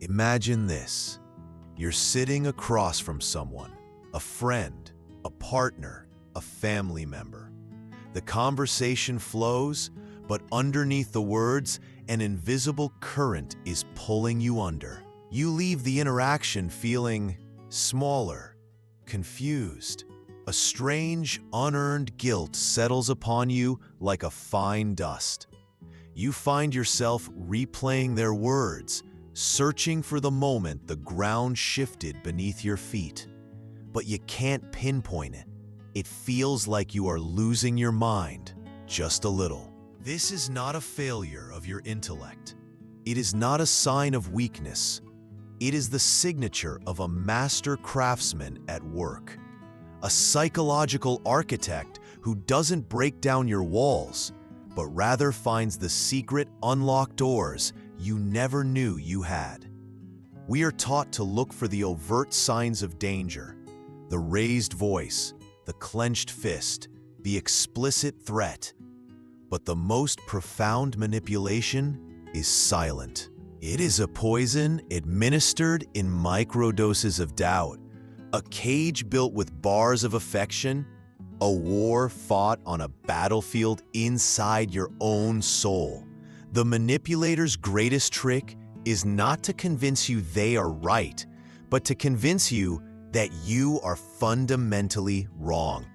Imagine this. You're sitting across from someone, a friend, a partner, a family member. The conversation flows, but underneath the words, an invisible current is pulling you under. You leave the interaction feeling smaller, confused. A strange, unearned guilt settles upon you like a fine dust. You find yourself replaying their words, searching for the moment the ground shifted beneath your feet. But you can't pinpoint it. It feels like you are losing your mind, just a little. This is not a failure of your intellect. It is not a sign of weakness. It is the signature of a master craftsman at work. A psychological architect who doesn't break down your walls, but rather finds the secret unlocked doors you never knew you had. We are taught to look for the overt signs of danger, the raised voice, the clenched fist, the explicit threat. But the most profound manipulation is silent. It is a poison administered in microdoses of doubt, a cage built with bars of affection, a war fought on a battlefield inside your own soul. The manipulator's greatest trick is not to convince you they are right, but to convince you that you are fundamentally wrong.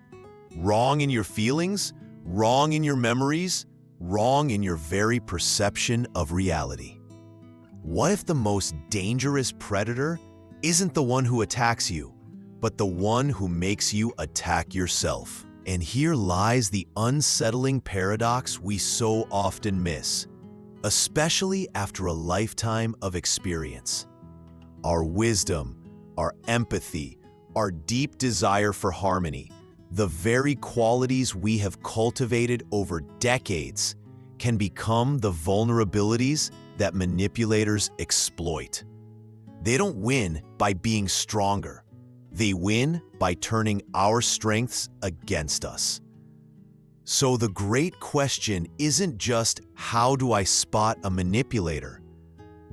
Wrong in your feelings, wrong in your memories, wrong in your very perception of reality. What if the most dangerous predator isn't the one who attacks you, but the one who makes you attack yourself? And here lies the unsettling paradox we so often miss, especially after a lifetime of experience. Our wisdom, our empathy, our deep desire for harmony, the very qualities we have cultivated over decades, can become the vulnerabilities that manipulators exploit. They don't win by being stronger. They win by turning our strengths against us. So the great question isn't just, how do I spot a manipulator?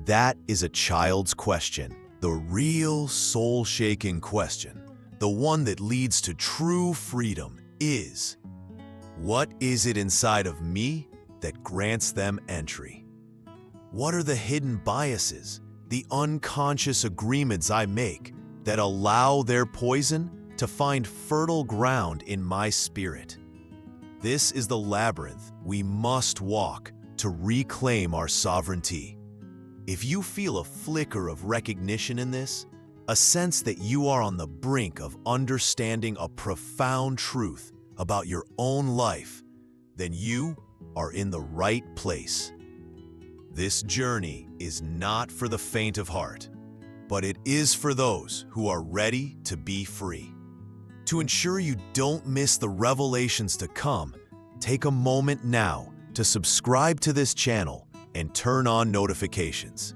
That is a child's question. The real soul-shaking question, the one that leads to true freedom, is, what is it inside of me that grants them entry? What are the hidden biases, the unconscious agreements I make that allow their poison to find fertile ground in my spirit? This is the labyrinth we must walk to reclaim our sovereignty. If you feel a flicker of recognition in this, a sense that you are on the brink of understanding a profound truth about your own life, then you are in the right place. This journey is not for the faint of heart, but it is for those who are ready to be free. To ensure you don't miss the revelations to come, take a moment now to subscribe to this channel and turn on notifications.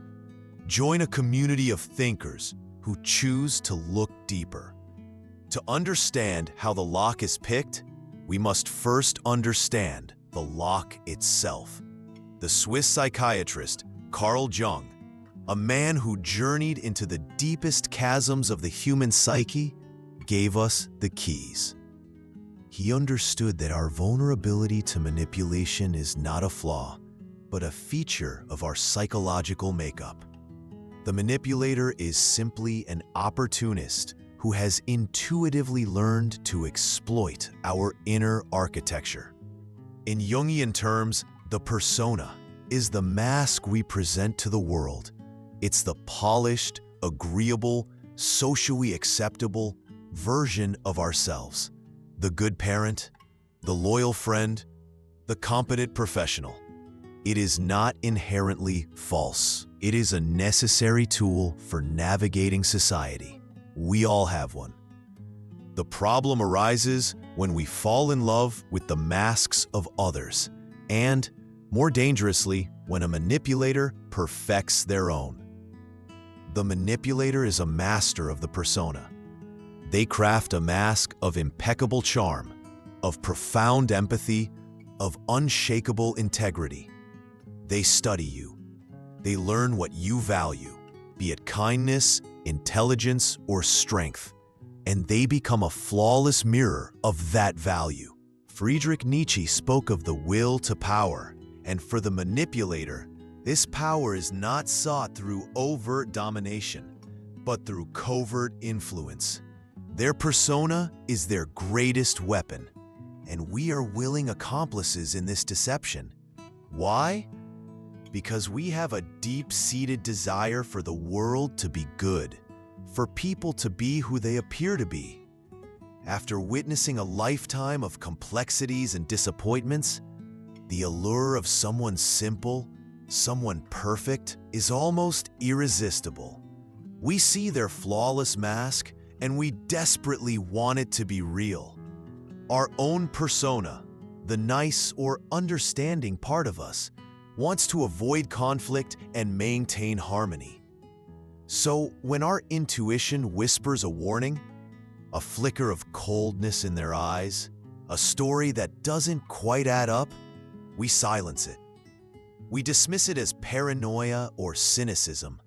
Join a community of thinkers who choose to look deeper. To understand how the lock is picked, we must first understand the lock itself. The Swiss psychiatrist Carl Jung, a man who journeyed into the deepest chasms of the human psyche, gave us the keys. He understood that our vulnerability to manipulation is not a flaw, but a feature of our psychological makeup. The manipulator is simply an opportunist who has intuitively learned to exploit our inner architecture. In Jungian terms, the persona is the mask we present to the world. It's the polished, agreeable, socially acceptable version of ourselves. The good parent, the loyal friend, the competent professional. It is not inherently false. It is a necessary tool for navigating society. We all have one. The problem arises when we fall in love with the masks of others, and, more dangerously, when a manipulator perfects their own. The manipulator is a master of the persona. They craft a mask of impeccable charm, of profound empathy, of unshakable integrity. They study you. They learn what you value. be it kindness, intelligence, or strength, and they become a flawless mirror of that value. Friedrich Nietzsche spoke of the will to power, and for the manipulator, this power is not sought through overt domination, but through covert influence. Their persona is their greatest weapon, and we are willing accomplices in this deception. Why? Because we have a deep-seated desire for the world to be good, for people to be who they appear to be. After witnessing a lifetime of complexities and disappointments, the allure of someone simple, someone perfect, is almost irresistible. We see their flawless mask, and we desperately want it to be real. Our own persona, the nice or understanding part of us, wants to avoid conflict and maintain harmony. So when our intuition whispers a warning, a flicker of coldness in their eyes, a story that doesn't quite add up, we silence it. We dismiss it as paranoia or cynicism.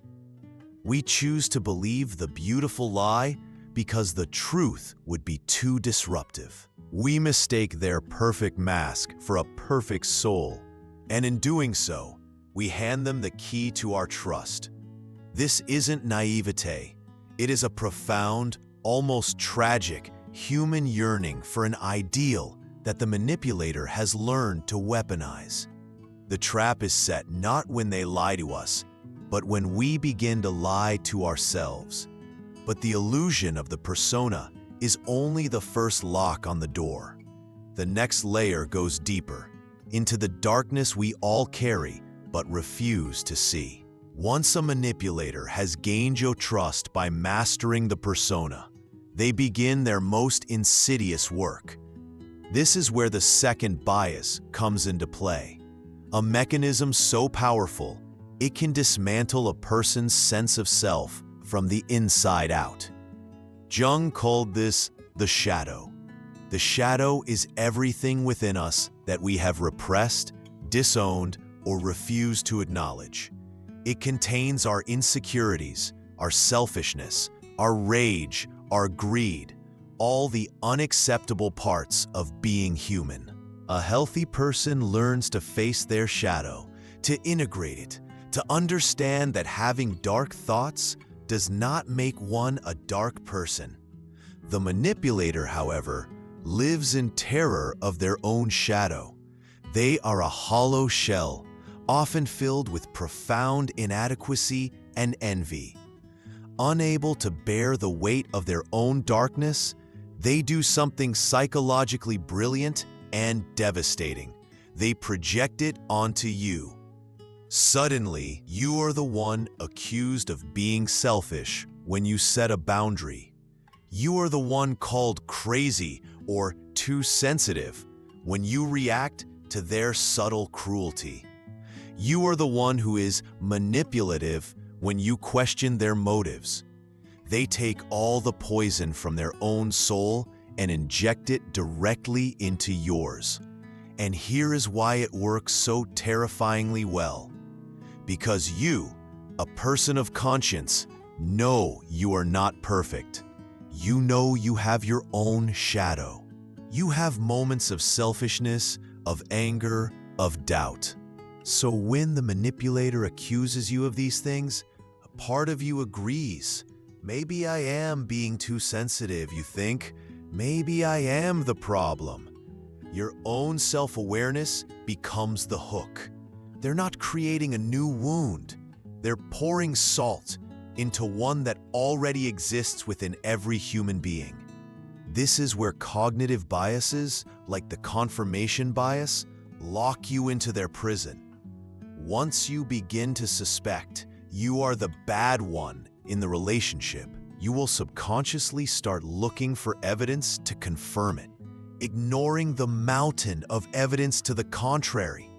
We choose to believe the beautiful lie because the truth would be too disruptive. We mistake their perfect mask for a perfect soul, and in doing so, we hand them the key to our trust. This isn't naivete. It is a profound, almost tragic, human yearning for an ideal that the manipulator has learned to weaponize. The trap is set not when they lie to us, but when we begin to lie to ourselves. But the illusion of the persona is only the first lock on the door. The next layer goes deeper, into the darkness we all carry but refuse to see. Once a manipulator has gained your trust by mastering the persona, they begin their most insidious work. This is where the second bias comes into play. A mechanism so powerful, it can dismantle a person's sense of self from the inside out. Jung called this the shadow. The shadow is everything within us that we have repressed, disowned, or refused to acknowledge. It contains our insecurities, our selfishness, our rage, our greed, all the unacceptable parts of being human. A healthy person learns to face their shadow, to integrate it, to understand that having dark thoughts does not make one a dark person. The manipulator, however, lives in terror of their own shadow. They are a hollow shell, often filled with profound inadequacy and envy. Unable to bear the weight of their own darkness, they do something psychologically brilliant and devastating. They project it onto you. Suddenly, you are the one accused of being selfish when you set a boundary. You are the one called crazy or too sensitive when you react to their subtle cruelty. You are the one who is manipulative when you question their motives. They take all the poison from their own soul and inject it directly into yours. And here is why it works so terrifyingly well. Because you, a person of conscience, know you are not perfect. You know you have your own shadow. You have moments of selfishness, of anger, of doubt. So when the manipulator accuses you of these things, a part of you agrees. Maybe I am being too sensitive, you think. Maybe I am the problem. Your own self-awareness becomes the hook. They're not creating a new wound. They're pouring salt into one that already exists within every human being. This is where cognitive biases, like the confirmation bias, lock you into their prison. Once you begin to suspect you are the bad one in the relationship, you will subconsciously start looking for evidence to confirm it, ignoring the mountain of evidence to the contrary.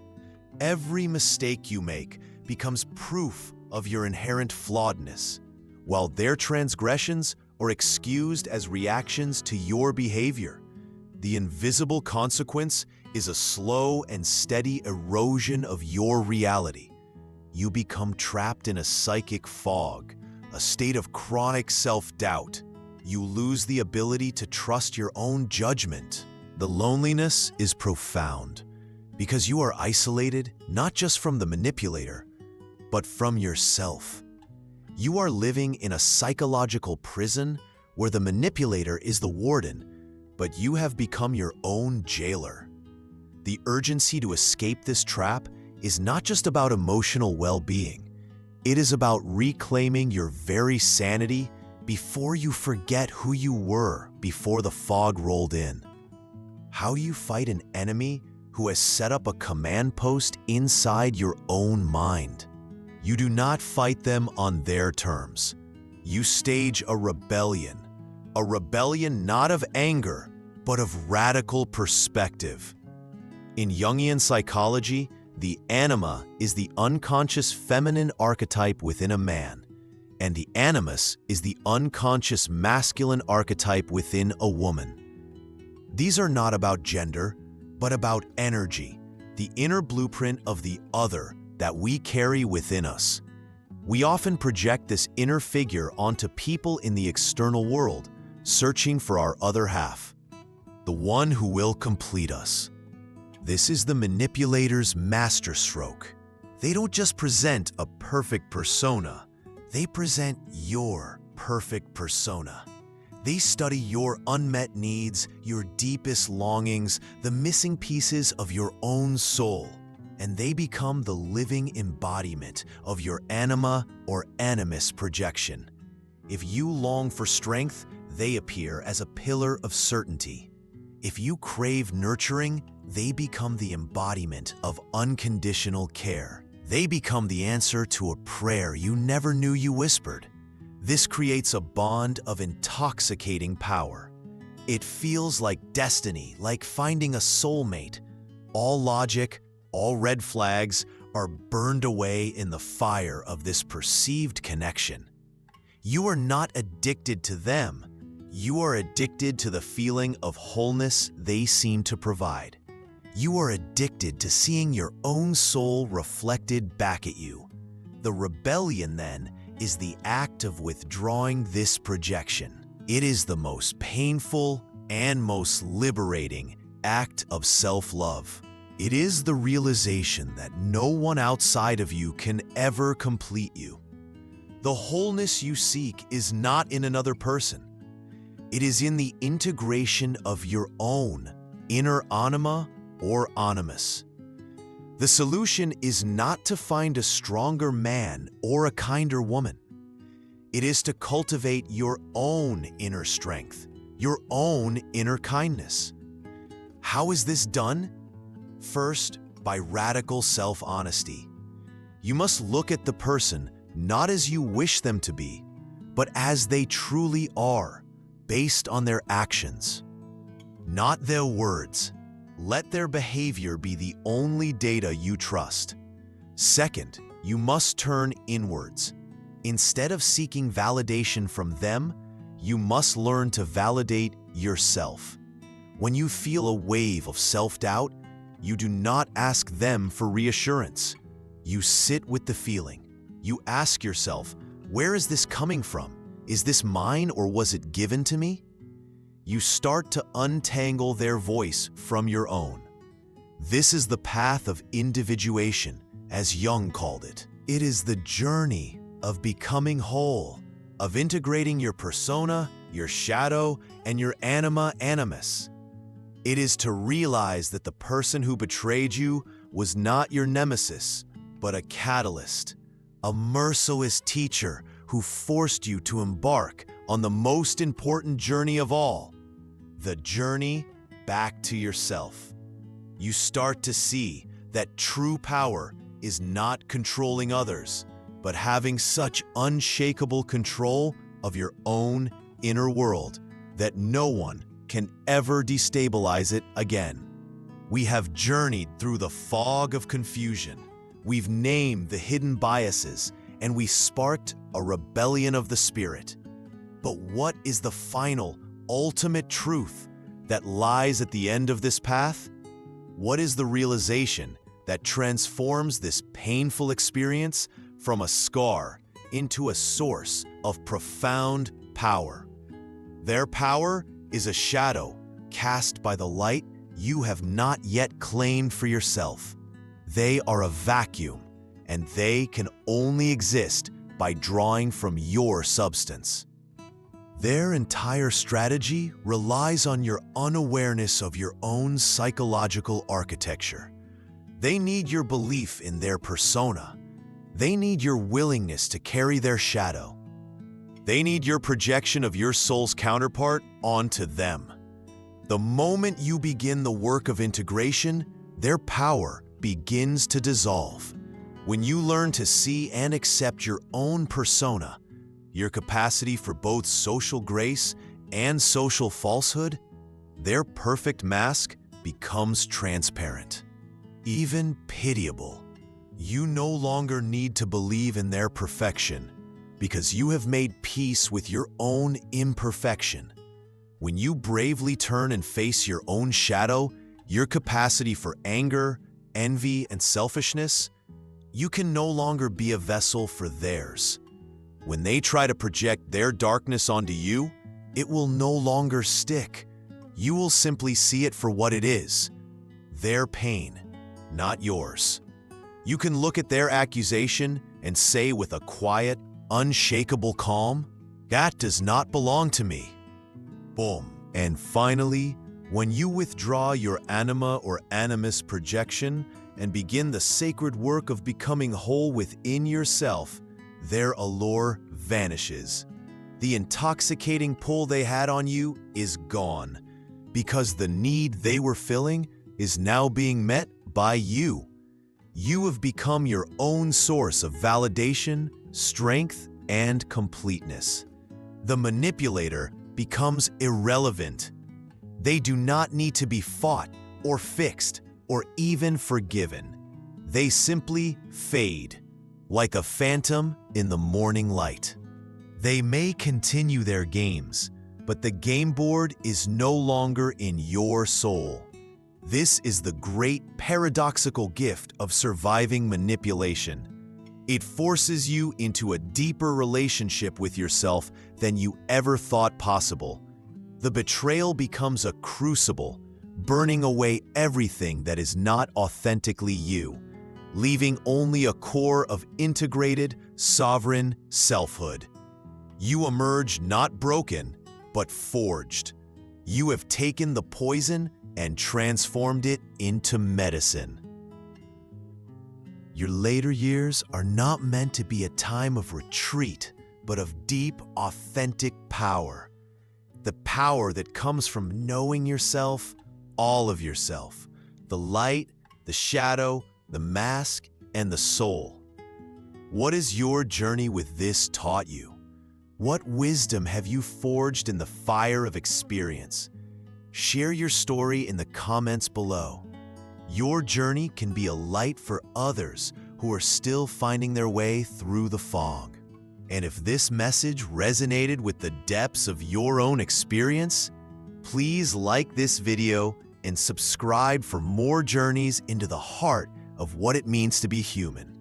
Every mistake you make becomes proof of your inherent flawedness, while their transgressions are excused as reactions to your behavior. The invisible consequence is a slow and steady erosion of your reality. You become trapped in a psychic fog, a state of chronic self-doubt. You lose the ability to trust your own judgment. The loneliness is profound because you are isolated not just from the manipulator, but from yourself. You are living in a psychological prison where the manipulator is the warden, but you have become your own jailer. The urgency to escape this trap is not just about emotional well-being. It is about reclaiming your very sanity before you forget who you were before the fog rolled in. How do you fight an enemy who has set up a command post inside your own mind? You do not fight them on their terms. You stage a rebellion not of anger, but of radical perspective. In Jungian psychology, the anima is the unconscious feminine archetype within a man, and the animus is the unconscious masculine archetype within a woman. These are not about gender, but about energy, the inner blueprint of the other that we carry within us. We often project this inner figure onto people in the external world, searching for our other half, the one who will complete us. This is the manipulator's masterstroke. They don't just present a perfect persona, they present your perfect persona. They study your unmet needs, your deepest longings, the missing pieces of your own soul, and they become the living embodiment of your anima or animus projection. If you long for strength, they appear as a pillar of certainty. If you crave nurturing, they become the embodiment of unconditional care. They become the answer to a prayer you never knew you whispered. This creates a bond of intoxicating power. It feels like destiny, like finding a soulmate. All logic, all red flags are burned away in the fire of this perceived connection. You are not addicted to them. You are addicted to the feeling of wholeness they seem to provide. You are addicted to seeing your own soul reflected back at you. The rebellion, then, is the act of withdrawing this projection. It is the most painful and most liberating act of self-love. It is the realization that no one outside of you can ever complete you. The wholeness you seek is not in another person. It is in the integration of your own inner anima or animus. The solution is not to find a stronger man or a kinder woman. It is to cultivate your own inner strength, your own inner kindness. How is this done? First, by radical self-honesty. You must look at the person not as you wish them to be, but as they truly are, based on their actions, not their words. Let their behavior be the only data you trust. Second, you must turn inwards. Instead of seeking validation from them, you must learn to validate yourself. When you feel a wave of self-doubt, you do not ask them for reassurance. You sit with the feeling. You ask yourself, where is this coming from? Is this mine or was it given to me? You start to untangle their voice from your own. This is the path of individuation, as Jung called it. It is the journey of becoming whole, of integrating your persona, your shadow, and your anima animus. It is to realize that the person who betrayed you was not your nemesis, but a catalyst, a merciless teacher who forced you to embark on the most important journey of all, the journey back to yourself. You start to see that true power is not controlling others, but having such unshakable control of your own inner world that no one can ever destabilize it again. We have journeyed through the fog of confusion. We've named the hidden biases, and we sparked a rebellion of the spirit. But what is the final, ultimate truth that lies at the end of this path? What is the realization that transforms this painful experience from a scar into a source of profound power. Their power is a shadow cast by the light you have not yet claimed for yourself. They are a vacuum, and they can only exist by drawing from your substance. Their entire strategy relies on your unawareness of your own psychological architecture. They need your belief in their persona. They need your willingness to carry their shadow. They need your projection of your soul's counterpart onto them. The moment you begin the work of integration, their power begins to dissolve. When you learn to see and accept your own persona, your capacity for both social grace and social falsehood, their perfect mask becomes transparent, even pitiable. You no longer need to believe in their perfection because you have made peace with your own imperfection. When you bravely turn and face your own shadow, your capacity for anger, envy, and selfishness, you can no longer be a vessel for theirs. When they try to project their darkness onto you, it will no longer stick. You will simply see it for what it is, their pain, not yours. You can look at their accusation and say with a quiet, unshakable calm, "That does not belong to me." Boom. And finally, when you withdraw your anima or animus projection and begin the sacred work of becoming whole within yourself, their allure vanishes. The intoxicating pull they had on you is gone, because the need they were filling is now being met by you. You have become your own source of validation, strength, and completeness. The manipulator becomes irrelevant. They do not need to be fought or fixed or even forgiven. They simply fade, like a phantom in the morning light. They may continue their games, but the game board is no longer in your soul. This is the great paradoxical gift of surviving manipulation. It forces you into a deeper relationship with yourself than you ever thought possible. The betrayal becomes a crucible, burning away everything that is not authentically you, leaving only a core of integrated, sovereign selfhood. You emerge not broken, but forged. You have taken the poison and transformed it into medicine. Your later years are not meant to be a time of retreat, but of deep, authentic power. The power that comes from knowing yourself, all of yourself, the light, the shadow, the mask, and the soul. What has your journey with this taught you? What wisdom have you forged in the fire of experience? Share your story in the comments below. Your journey can be a light for others who are still finding their way through the fog. And if this message resonated with the depths of your own experience, please like this video and subscribe for more journeys into the heart of what it means to be human.